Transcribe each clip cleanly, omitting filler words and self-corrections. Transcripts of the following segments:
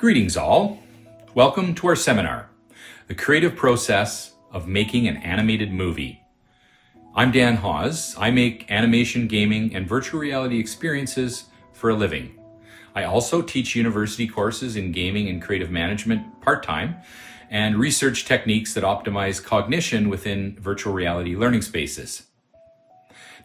Greetings all. Welcome to our seminar, The Creative Process of Making an Animated Movie. I'm Dan Hawes. I make animation, gaming, and virtual reality experiences for a living. I also teach university courses in gaming and creative management part-time and research techniques that optimize cognition within virtual reality learning spaces.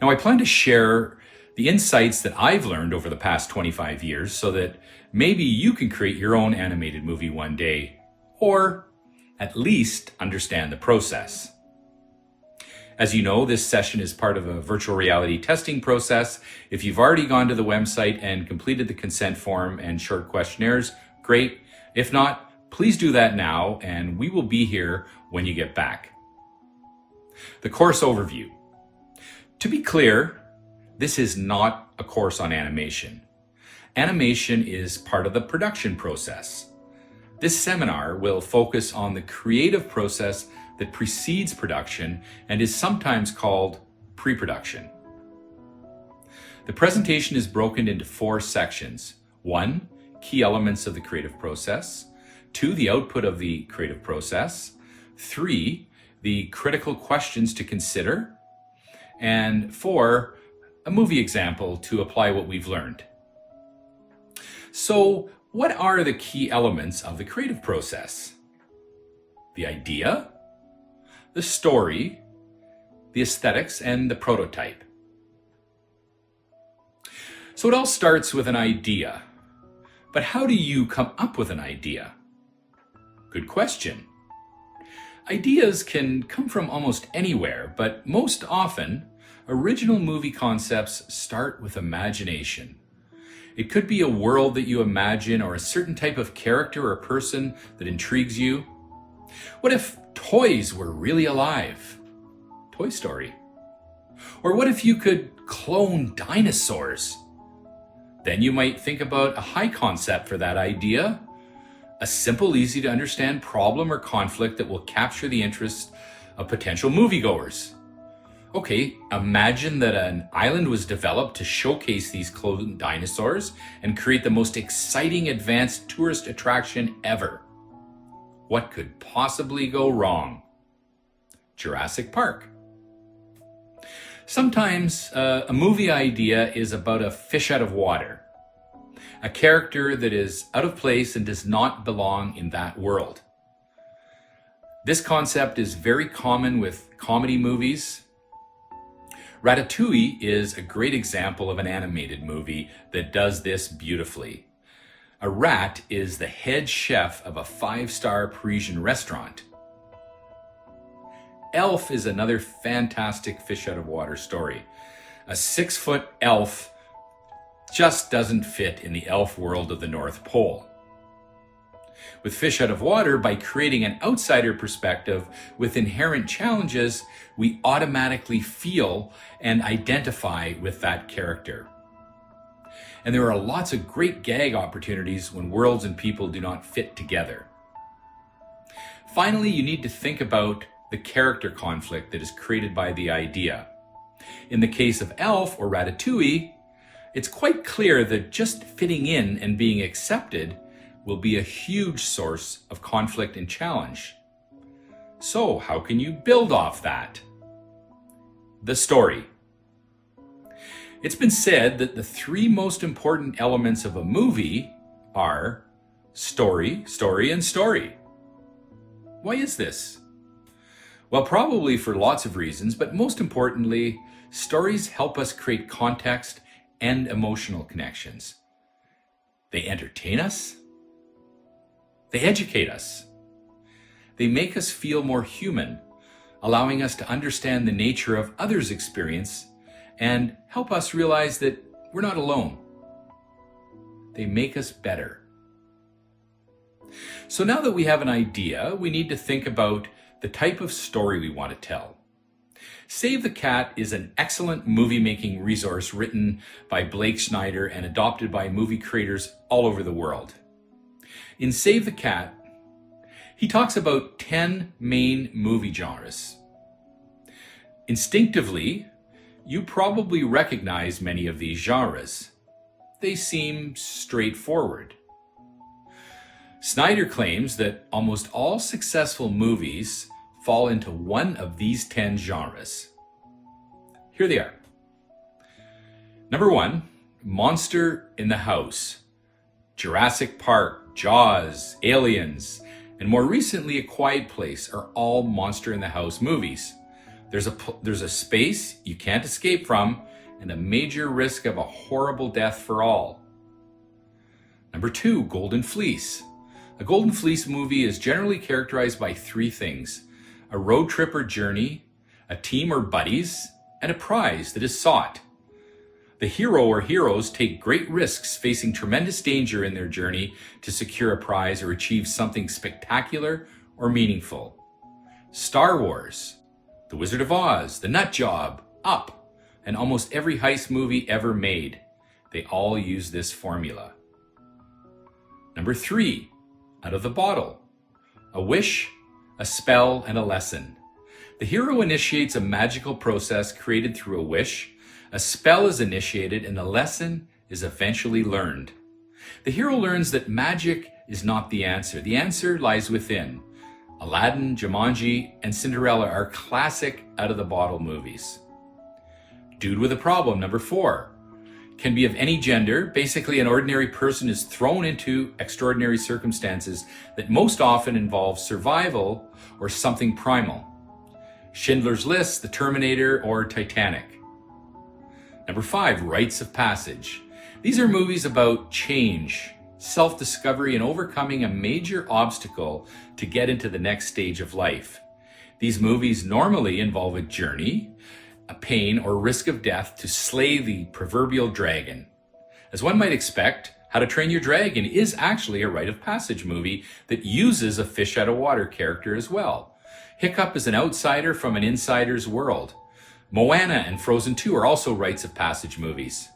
Now, I plan to share the insights that I've learned over the past 25 years so that maybe you can create your own animated movie one day, or at least understand the process. As you know, this session is part of a virtual reality testing process. If you've already gone to the website and completed the consent form and short questionnaires, great. If not, please do that now, and we will be here when you get back. The course overview. To be clear, this is not a course on animation. Animation is part of the production process. This seminar will focus on the creative process that precedes production and is sometimes called pre-production. The presentation is broken into 4 sections. 1, key elements of the creative process. 2, the output of the creative process. 3, the critical questions to consider. And 4, a movie example to apply what we've learned. So, what are the key elements of the creative process? The idea, the story, the aesthetics, and the prototype. So it all starts with an idea. But how do you come up with an idea? Good question. Ideas can come from almost anywhere, but most often, original movie concepts start with imagination. It could be a world that you imagine or a certain type of character or person that intrigues you. What if toys were really alive? Toy Story. Or what if you could clone dinosaurs? Then you might think about a high concept for that idea. A simple, easy to understand problem or conflict that will capture the interest of potential moviegoers. Okay, imagine that an island was developed to showcase these cloned dinosaurs and create the most exciting advanced tourist attraction ever. What could possibly go wrong? Jurassic Park. Sometimes a movie idea is about a fish out of water, a character that is out of place and does not belong in that world. This concept is very common with comedy movies. Ratatouille is a great example of an animated movie that does this beautifully. A rat is the head chef of a 5-star Parisian restaurant. Elf is another fantastic fish out of water story. A 6-foot elf just doesn't fit in the elf world of the North Pole. With Fish Out of Water, by creating an outsider perspective with inherent challenges, we automatically feel and identify with that character. And there are lots of great gag opportunities when worlds and people do not fit together. Finally, you need to think about the character conflict that is created by the idea. In the case of Elf or Ratatouille, it's quite clear that just fitting in and being accepted will be a huge source of conflict and challenge. So, how can you build off that? The story. It's been said that the 3 most important elements of a movie are story, story, and story. Why is this? Well, probably for lots of reasons, but most importantly, stories help us create context and emotional connections. They entertain us. They educate us. They make us feel more human, allowing us to understand the nature of others' experience and help us realize that we're not alone. They make us better. So now that we have an idea, we need to think about the type of story we want to tell. Save the Cat is an excellent movie-making resource written by Blake Schneider and adopted by movie creators all over the world. In Save the Cat, he talks about 10 main movie genres. Instinctively, you probably recognize many of these genres. They seem straightforward. Snyder claims that almost all successful movies fall into one of these 10 genres. Here they are. Number 1, Monster in the House. Jurassic Park, Jaws, Aliens, and more recently A Quiet Place are all Monster in the House movies. There's a space you can't escape from and a major risk of a horrible death for all. Number 2, Golden Fleece. A Golden Fleece movie is generally characterized by 3 things: a road trip or journey, a team or buddies, and a prize that is sought. The hero or heroes take great risks, facing tremendous danger in their journey to secure a prize or achieve something spectacular or meaningful. Star Wars, The Wizard of Oz, The Nut Job, Up, and almost every heist movie ever made. They all use this formula. Number 3, Out of the Bottle. A wish, a spell, and a lesson. The hero initiates a magical process created through a wish. A spell is initiated and a lesson is eventually learned. The hero learns that magic is not the answer. The answer lies within. Aladdin, Jumanji, and Cinderella are classic out-of-the-bottle movies. Dude with a Problem, number 4. Can be of any gender. Basically, an ordinary person is thrown into extraordinary circumstances that most often involve survival or something primal. Schindler's List, The Terminator, or Titanic. Number 5, Rites of Passage. These are movies about change, self-discovery, and overcoming a major obstacle to get into the next stage of life. These movies normally involve a journey, a pain, or risk of death to slay the proverbial dragon. As one might expect, How to Train Your Dragon is actually a rite of passage movie that uses a fish out of water character as well. Hiccup is an outsider from an insider's world. Moana and Frozen 2 are also rites of passage movies.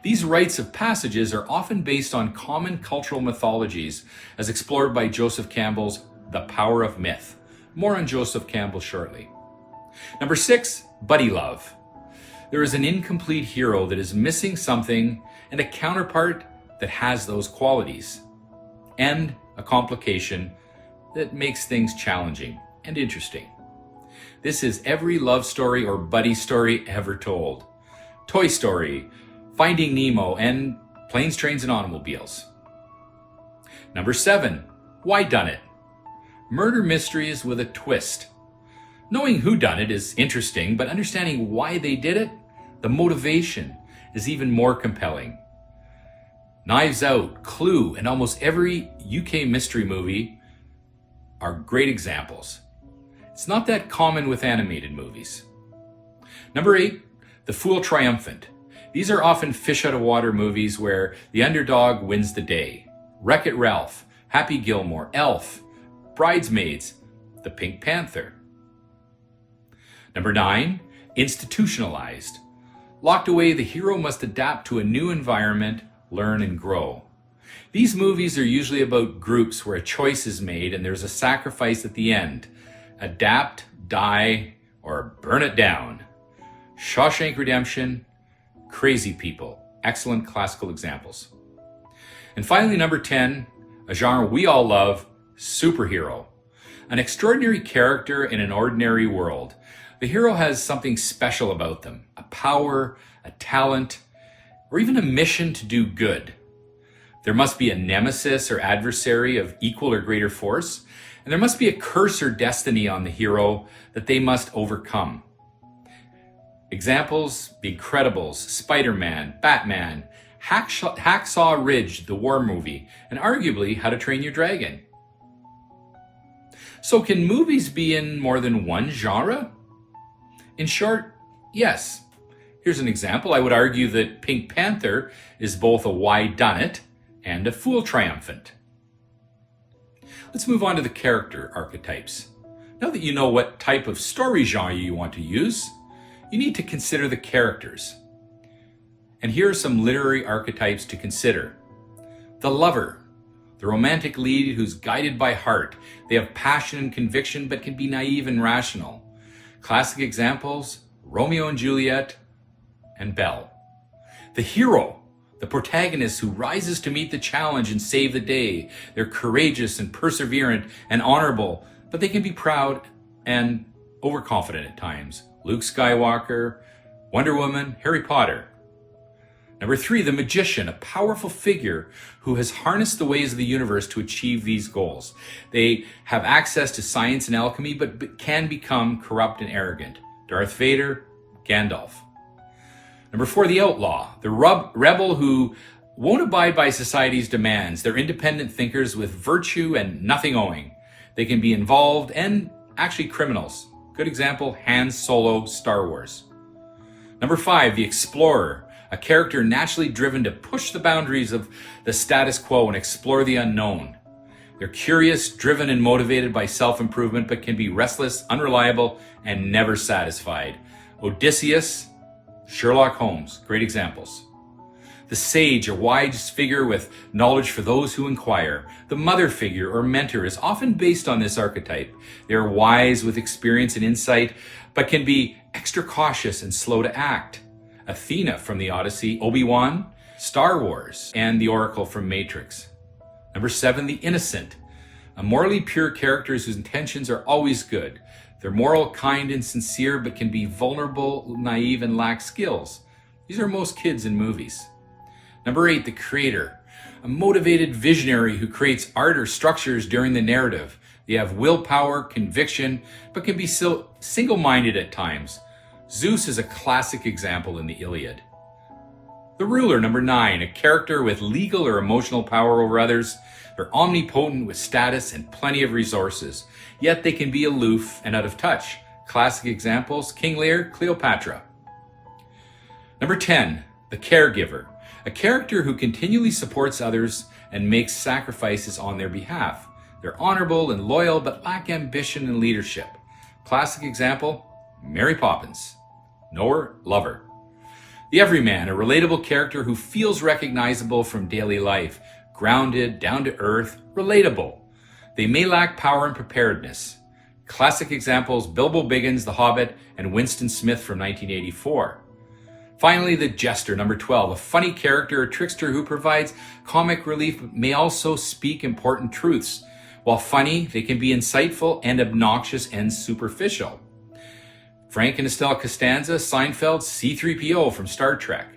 These rites of passages are often based on common cultural mythologies, as explored by Joseph Campbell's The Power of Myth. More on Joseph Campbell shortly. Number 6, Buddy Love. There is an incomplete hero that is missing something and a counterpart that has those qualities, and a complication that makes things challenging and interesting. This is every love story or buddy story ever told. Toy Story, Finding Nemo, and Planes, Trains, and Automobiles. Number 7, Whodunit. Murder mysteries with a twist. Knowing who done it is interesting, but understanding why they did it, the motivation, is even more compelling. Knives Out, Clue, and almost every UK mystery movie are great examples. It's not that common with animated movies. Number 8, The Fool Triumphant. These are often fish out of water movies where the underdog wins the day. Wreck-It Ralph, Happy Gilmore, Elf, Bridesmaids, The Pink Panther. Number 9, Institutionalized. Locked away, the hero must adapt to a new environment, learn and grow. These movies are usually about groups where a choice is made and there's a sacrifice at the end. Adapt, die, or burn it down. Shawshank Redemption, Crazy People. Excellent classical examples. And finally, number 10, a genre we all love, superhero. An extraordinary character in an ordinary world. The hero has something special about them, a power, a talent, or even a mission to do good. There must be a nemesis or adversary of equal or greater force, and there must be a curse or destiny on the hero that they must overcome. Examples: The Incredibles, Spider-Man, Batman, Hacksaw Ridge, the war movie, and arguably How to Train Your Dragon. So can movies be in more than one genre? In short, yes. Here's an example. I would argue that Pink Panther is both a whodunit and a fool triumphant. Let's move on to the character archetypes. Now that you know what type of story genre you want to use, you need to consider the characters. And here are some literary archetypes to consider. The lover, the romantic lead who's guided by heart. They have passion and conviction but can be naive and rational. Classic examples: Romeo and Juliet and Belle. The hero, the The protagonist who rises to meet the challenge and save the day. They're courageous and perseverant and honorable, but they can be proud and overconfident at times. Luke Skywalker, Wonder Woman, Harry Potter. Number 3, the magician, a powerful figure who has harnessed the ways of the universe to achieve these goals. They have access to science and alchemy, but can become corrupt and arrogant. Darth Vader, Gandalf. Number 4, the outlaw, the rebel who won't abide by society's demands. They're independent thinkers with virtue and nothing owing. They can be involved and actually criminals. Good example, Han Solo, Star Wars. Number 5, the explorer, a character naturally driven to push the boundaries of the status quo and explore the unknown. They're curious, driven, and motivated by self-improvement, but can be restless, unreliable, and never satisfied. Odysseus, Sherlock Holmes, great examples. The sage, a wise figure with knowledge for those who inquire. The mother figure or mentor is often based on this archetype. They are wise with experience and insight, but can be extra cautious and slow to act. Athena from the Odyssey, Obi-Wan, Star Wars, and the Oracle from Matrix. Number 7, the innocent, a morally pure characters whose intentions are always good. They're moral, kind, and sincere, but can be vulnerable, naive, and lack skills. These are most kids in movies. Number 8, the creator, a motivated visionary who creates art or structures during the narrative. They have willpower, conviction, but can be single-minded at times. Zeus is a classic example in the Iliad. The ruler, number 9, a character with legal or emotional power over others. They're omnipotent with status and plenty of resources, yet they can be aloof and out of touch. Classic examples, King Lear, Cleopatra. Number 10, the caregiver, a character who continually supports others and makes sacrifices on their behalf. They're honorable and loyal, but lack ambition and leadership. Classic example, Mary Poppins. Knower, lover. The everyman, a relatable character who feels recognizable from daily life, grounded, down to earth, relatable. They may lack power and preparedness. Classic examples, Bilbo Baggins, The Hobbit, and Winston Smith from 1984. Finally, the jester, number 12, a funny character or trickster who provides comic relief but may also speak important truths. While funny, they can be insightful and obnoxious and superficial. Frank and Estelle Costanza, Seinfeld, C-3PO from Star Trek.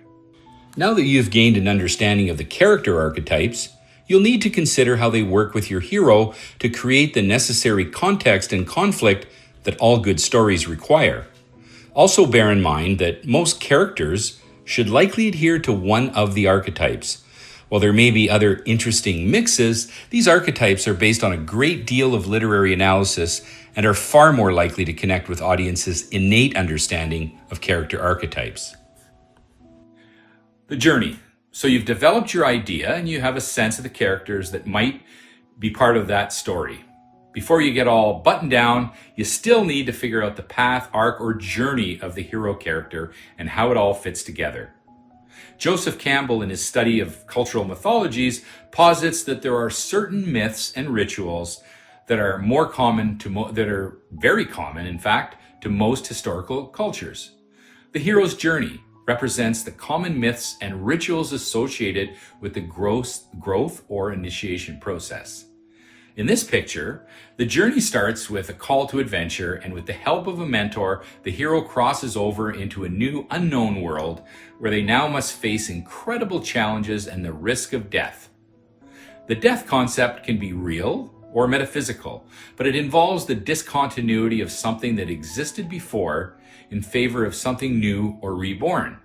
Now that you've gained an understanding of the character archetypes, you'll need to consider how they work with your hero to create the necessary context and conflict that all good stories require. Also bear in mind that most characters should likely adhere to one of the archetypes. While there may be other interesting mixes, these archetypes are based on a great deal of literary analysis and are far more likely to connect with audiences' innate understanding of character archetypes. The journey. So you've developed your idea and you have a sense of the characters that might be part of that story. Before you get all buttoned down, you still need to figure out the path, arc, or journey of the hero character and how it all fits together. Joseph Campbell, in his study of cultural mythologies, posits that there are certain myths and rituals that are very common, in fact, to most historical cultures. The hero's journey represents the common myths and rituals associated with the growth or initiation process. In this picture, the journey starts with a call to adventure, and with the help of a mentor, the hero crosses over into a new unknown world where they now must face incredible challenges and the risk of death. The death concept can be real or metaphysical, but it involves the discontinuity of something that existed before in favor of something new or reborn.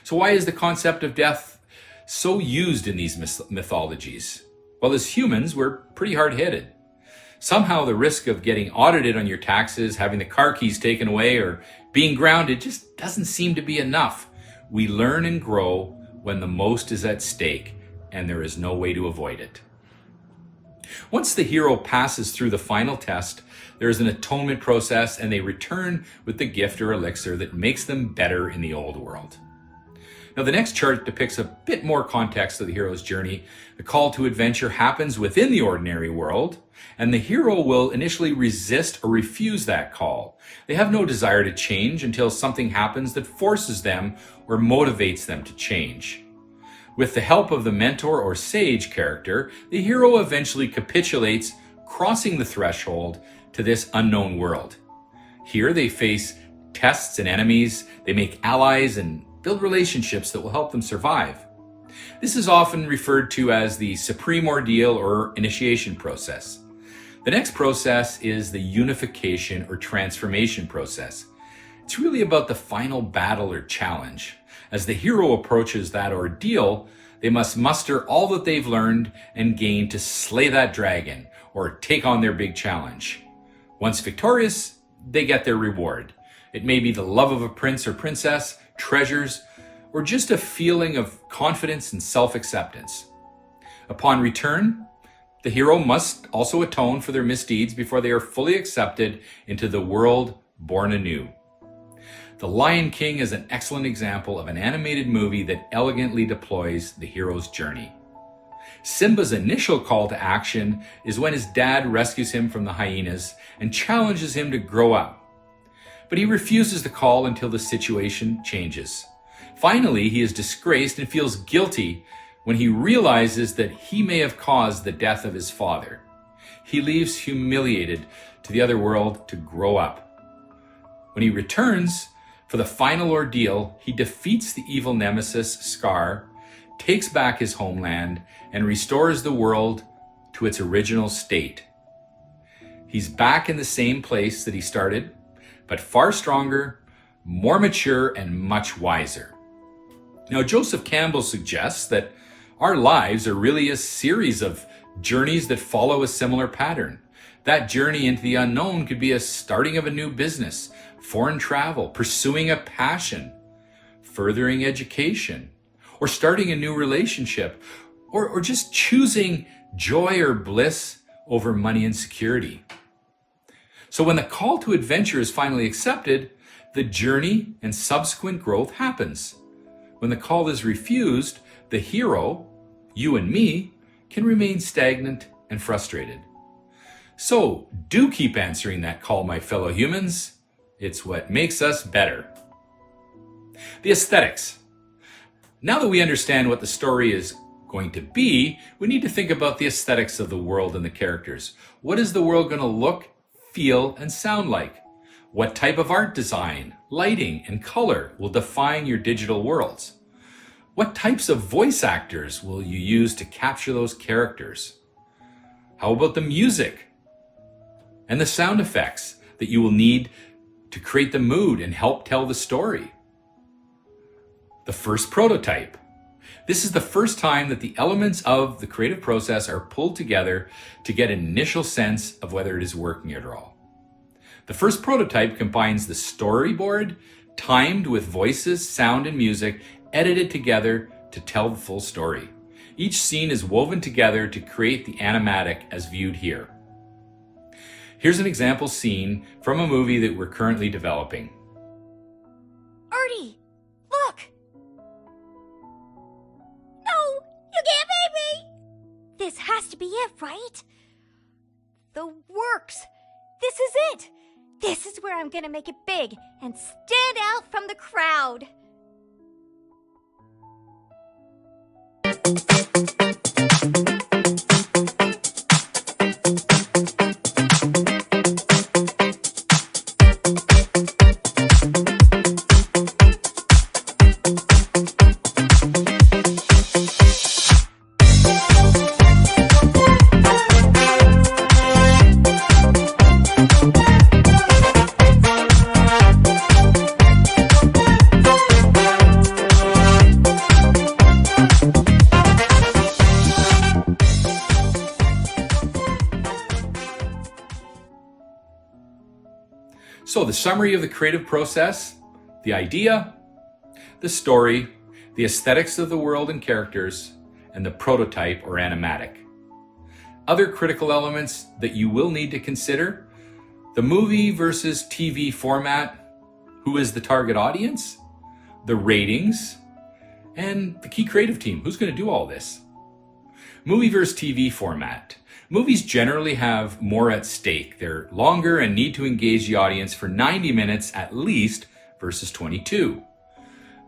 So why is the concept of death so used in these mythologies? Well, as humans, we're pretty hard-headed. Somehow the risk of getting audited on your taxes, having the car keys taken away, or being grounded just doesn't seem to be enough. We learn and grow when the most is at stake, and there is no way to avoid it. Once the hero passes through the final test, there is an atonement process, and they return with the gift or elixir that makes them better in the old world. Now, the next chart depicts a bit more context of the hero's journey. The call to adventure happens within the ordinary world, and the hero will initially resist or refuse that call. They have no desire to change until something happens that forces them or motivates them to change. With the help of the mentor or sage character, the hero eventually capitulates, crossing the threshold to this unknown world. Here they face tests and enemies, they make allies and build relationships that will help them survive. This is often referred to as the supreme ordeal or initiation process. The next process is the unification or transformation process. It's really about the final battle or challenge. As the hero approaches that ordeal, they must muster all that they've learned and gained to slay that dragon or take on their big challenge. Once victorious, they get their reward. It may be the love of a prince or princess, treasures, or just a feeling of confidence and self-acceptance. Upon return, the hero must also atone for their misdeeds before they are fully accepted into the world born anew. The Lion King is an excellent example of an animated movie that elegantly deploys the hero's journey. Simba's initial call to action is when his dad rescues him from the hyenas and challenges him to grow up. But he refuses the call until the situation changes. Finally, he is disgraced and feels guilty when he realizes that he may have caused the death of his father. He leaves humiliated to the other world to grow up. When he returns for the final ordeal, he defeats the evil nemesis Scar, takes back his homeland, and restores the world to its original state. He's back in the same place that he started, but far stronger, more mature, and much wiser. Now, Joseph Campbell suggests that our lives are really a series of journeys that follow a similar pattern. That journey into the unknown could be a starting of a new business, foreign travel, pursuing a passion, furthering education, or starting a new relationship, or just choosing joy or bliss over money and security. So when the call to adventure is finally accepted, the journey and subsequent growth happens. When the call is refused, the hero, you and me, can remain stagnant and frustrated. So do keep answering that call, my fellow humans. It's what makes us better. The aesthetics. Now that we understand what the story is going to be, we need to think about the aesthetics of the world and the characters. What is the world going to look, feel, and sound like? What type of art design, lighting, and color will define your digital worlds? What types of voice actors will you use to capture those characters? How about the music and the sound effects that you will need to create the mood and help tell the story? The first prototype. This is the first time that the elements of the creative process are pulled together to get an initial sense of whether it is working at all. The first prototype combines the storyboard, timed with voices, sound, and music, edited together to tell the full story. Each scene is woven together to create the animatic as viewed here. Here's an example scene from a movie that we're currently developing. Artie, look! No, you can't make me! This has to be it, right? The works! This is it! This is where I'm gonna make it big and stand out from the crowd! So the summary of the creative process: the idea, the story, the aesthetics of the world and characters, and the prototype or animatic. Other critical elements that you will need to consider: the movie versus TV format, who is the target audience, the ratings, and the key creative team. Who's going to do all this? Movie versus TV format. Movies generally have more at stake. They're longer and need to engage the audience for 90 minutes at least versus 22.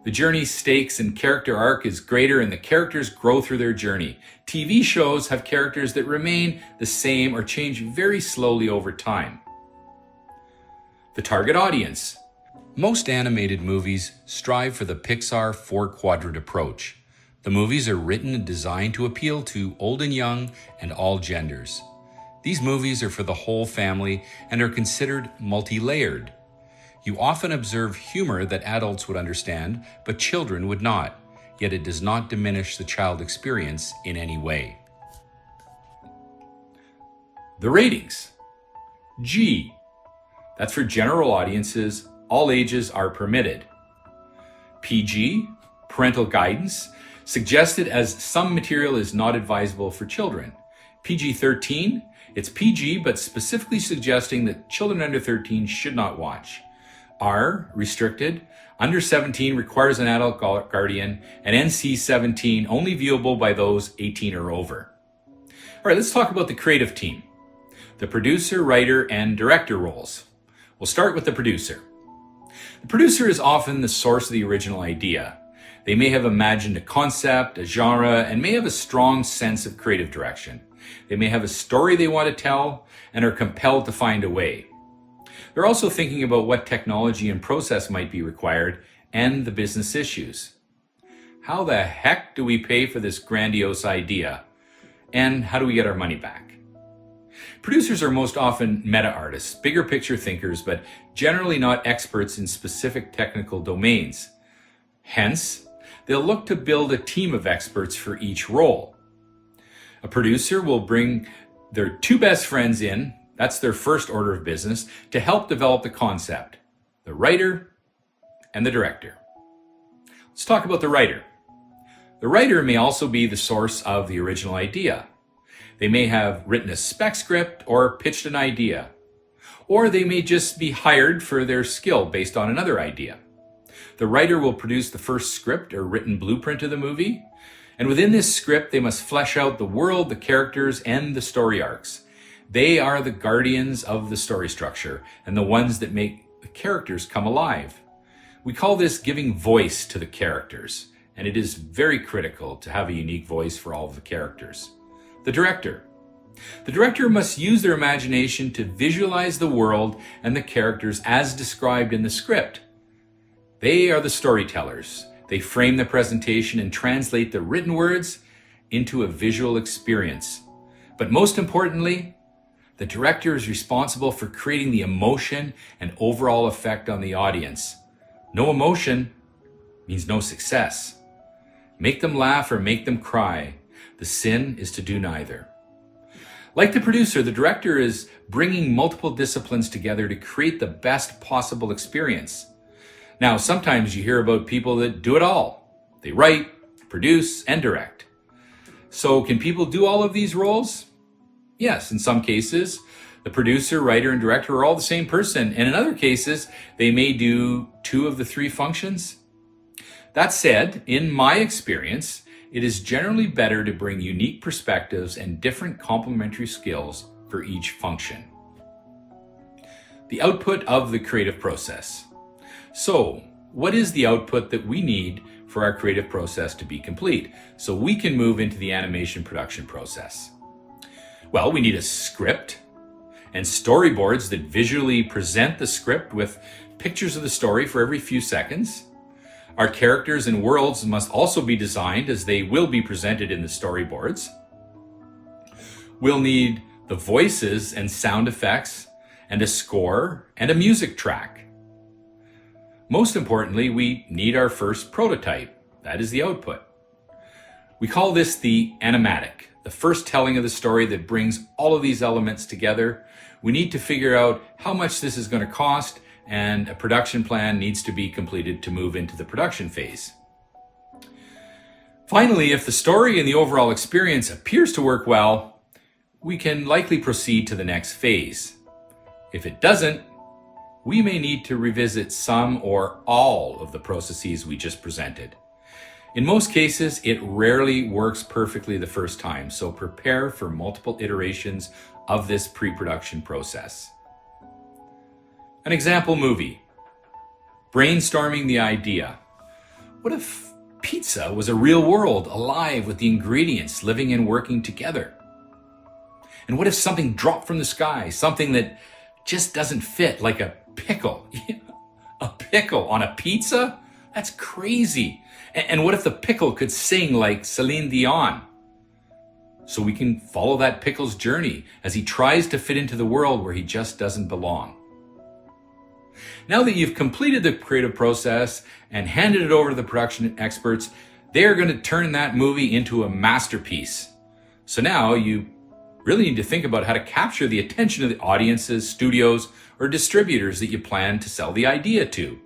The journey stakes and character arc is greater and the characters grow through their journey. TV shows have characters that remain the same or change very slowly over time. The target audience. Most animated movies strive for the Pixar four-quadrant approach. The movies are written and designed to appeal to old and young and all genders. These movies are for the whole family and are considered multi-layered. You often observe humor that adults would understand, but children would not, yet it does not diminish the child experience in any way. The ratings. G. That's for general audiences. All ages are permitted. PG, parental guidance, suggested as some material is not advisable for children. PG-13, it's PG but specifically suggesting that children under 13 should not watch. R, restricted, under 17 requires an adult guardian, and NC-17 only viewable by those 18 or over. All right, let's talk about the creative team. The producer, writer, and director roles. We'll start with the producer. The producer is often the source of the original idea. They may have imagined a concept, a genre, and may have a strong sense of creative direction. They may have a story they want to tell and are compelled to find a way. They're also thinking about what technology and process might be required and the business issues. How the heck do we pay for this grandiose idea? And how do we get our money back? Producers are most often meta-artists, bigger picture thinkers, but generally not experts in specific technical domains. Hence, they'll look to build a team of experts for each role. A producer will bring their two best friends in, that's their first order of business, to help develop the concept, the writer and the director. Let's talk about the writer. The writer may also be the source of the original idea. They may have written a spec script or pitched an idea, or they may just be hired for their skill based on another idea. The writer will produce the first script or written blueprint of the movie, and within this script they must flesh out the world, the characters, and the story arcs. They are the guardians of the story structure and the ones that make the characters come alive. We call this giving voice to the characters, and it is very critical to have a unique voice for all of the characters. The director. The director must use their imagination to visualize the world and the characters as described in the script. They are the storytellers. They frame the presentation and translate the written words into a visual experience. But most importantly, the director is responsible for creating the emotion and overall effect on the audience. No emotion means no success. Make them laugh or make them cry. The sin is to do neither. Like the producer, the director is bringing multiple disciplines together to create the best possible experience. Now, sometimes you hear about people that do it all. They write, produce, and direct. So can people do all of these roles? Yes, in some cases, the producer, writer, and director are all the same person, and in other cases, they may do two of the three functions. That said, in my experience, it is generally better to bring unique perspectives and different complementary skills for each function. The output of the creative process. So, what is the output that we need for our creative process to be complete so we can move into the animation production process? Well, we need a script and storyboards that visually present the script with pictures of the story for every few seconds. Our characters and worlds must also be designed as they will be presented in the storyboards. We'll need the voices and sound effects and a score and a music track. Most importantly, we need our first prototype. That is the output. We call this the animatic, the first telling of the story that brings all of these elements together. We need to figure out how much this is going to cost, and a production plan needs to be completed to move into the production phase. Finally, if the story and the overall experience appears to work well, we can likely proceed to the next phase. If it doesn't, we may need to revisit some or all of the processes we just presented. In most cases, it rarely works perfectly the first time, so prepare for multiple iterations of this pre-production process. An example movie. Brainstorming the idea. What if pizza was a real world, alive with the ingredients living and working together? And what if something dropped from the sky, something that just doesn't fit, like a pickle? A pickle on a pizza? That's crazy. And what if the pickle could sing like Celine Dion? So we can follow that pickle's journey as he tries to fit into the world where he just doesn't belong. Now that you've completed the creative process and handed it over to the production experts, they're going to turn that movie into a masterpiece. So now you really need to think about how to capture the attention of the audiences, studios, or distributors that you plan to sell the idea to.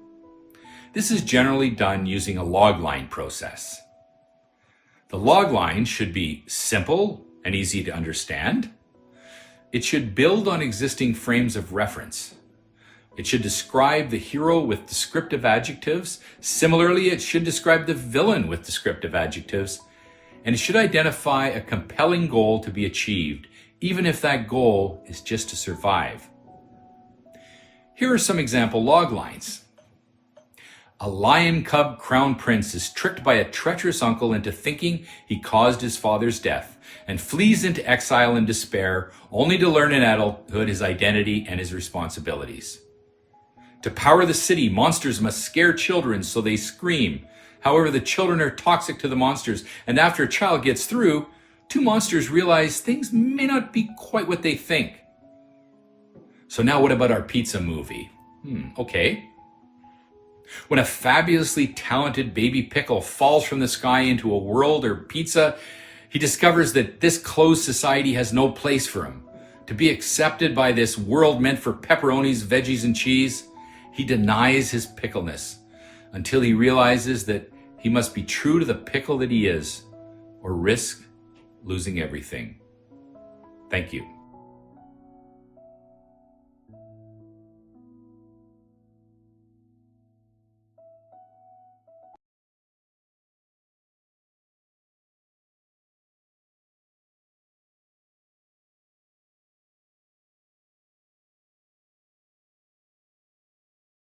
This is generally done using a logline process. The logline should be simple and easy to understand. It should build on existing frames of reference. It should describe the hero with descriptive adjectives. Similarly, it should describe the villain with descriptive adjectives. And it should identify a compelling goal to be achieved, even if that goal is just to survive. Here are some example log lines. A lion cub crown prince is tricked by a treacherous uncle into thinking he caused his father's death and flees into exile in despair, only to learn in adulthood his identity and his responsibilities. To power the city, monsters must scare children so they scream. However, the children are toxic to the monsters, and after a child gets through, two monsters realize things may not be quite what they think. So now what about our pizza movie? Okay. When a fabulously talented baby pickle falls from the sky into a world or pizza, he discovers that this closed society has no place for him. To be accepted by this world meant for pepperonis, veggies, and cheese, he denies his pickleness until he realizes that he must be true to the pickle that he is or risk losing everything. Thank you.